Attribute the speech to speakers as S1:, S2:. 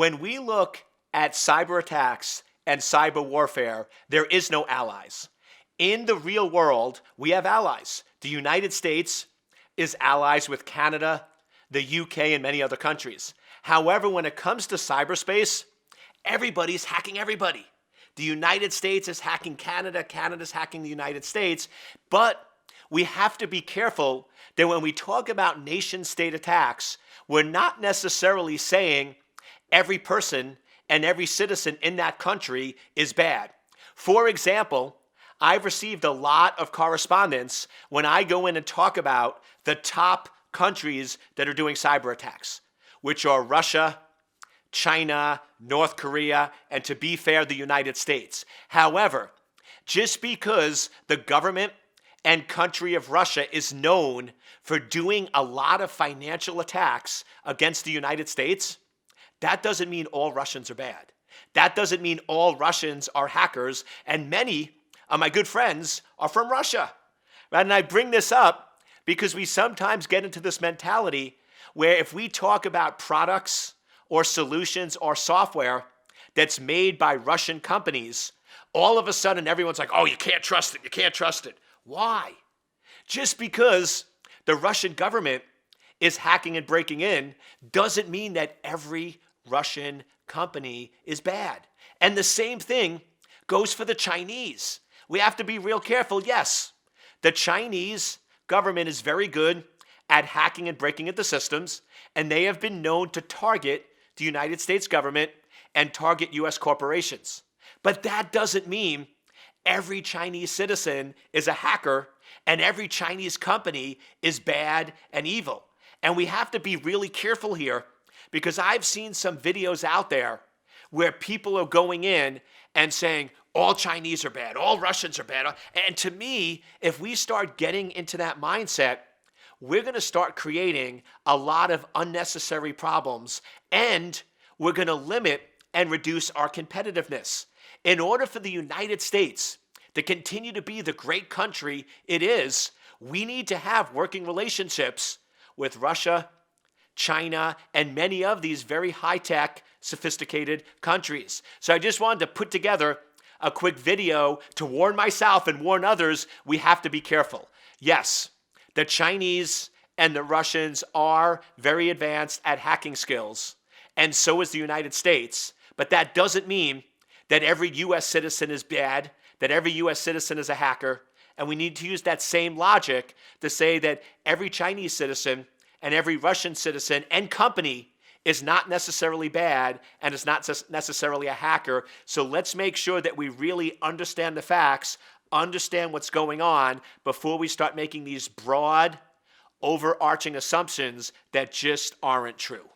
S1: When we look at cyber attacks and cyber warfare, there is no allies. In the real world, we have allies. The United States is allies with Canada, the UK, and many other countries. However, when it comes to cyberspace, everybody's hacking everybody. The United States is hacking Canada, Canada's hacking the United States, but we have to be careful that when we talk about nation-state attacks, we're not necessarily saying every person and every citizen in that country is bad. For example, I've received a lot of correspondence when I go in and talk about the top countries that are doing cyber attacks, which are Russia, China, North Korea, and to be fair, the United States. However, just because the government and country of Russia is known for doing a lot of financial attacks against the United States, that doesn't mean all Russians are bad. That doesn't mean all Russians are hackers, and many of my good friends are from Russia. And I bring this up because we sometimes get into this mentality where if we talk about products or solutions or software that's made by Russian companies, all of a sudden everyone's like, oh, you can't trust it, you can't trust it. Why? Just because the Russian government is hacking and breaking in doesn't mean that every Russian company is bad. And the same thing goes for the Chinese. We have to be real careful. Yes, the Chinese government is very good at hacking and breaking into systems, and they have been known to target the United States government and target U.S. corporations. But that doesn't mean every Chinese citizen is a hacker and every Chinese company is bad and evil. And we have to be really careful here because I've seen some videos out there where people are going in and saying, all Chinese are bad, all Russians are bad. And to me, if we start getting into that mindset, we're going to start creating a lot of unnecessary problems, and we're going to limit and reduce our competitiveness. In order for the United States to continue to be the great country it is, we need to have working relationships with Russia, China, and many of these very high-tech, sophisticated countries. So I just wanted to put together a quick video to warn myself and warn others we have to be careful. Yes, the Chinese and the Russians are very advanced at hacking skills, and so is the United States. But that doesn't mean that every U.S. citizen is bad, that every U.S. citizen is a hacker, and we need to use that same logic to say that every Chinese citizen and every Russian citizen and company is not necessarily bad and is not necessarily a hacker. So let's make sure that we really understand the facts, understand what's going on before we start making these broad, overarching assumptions that just aren't true.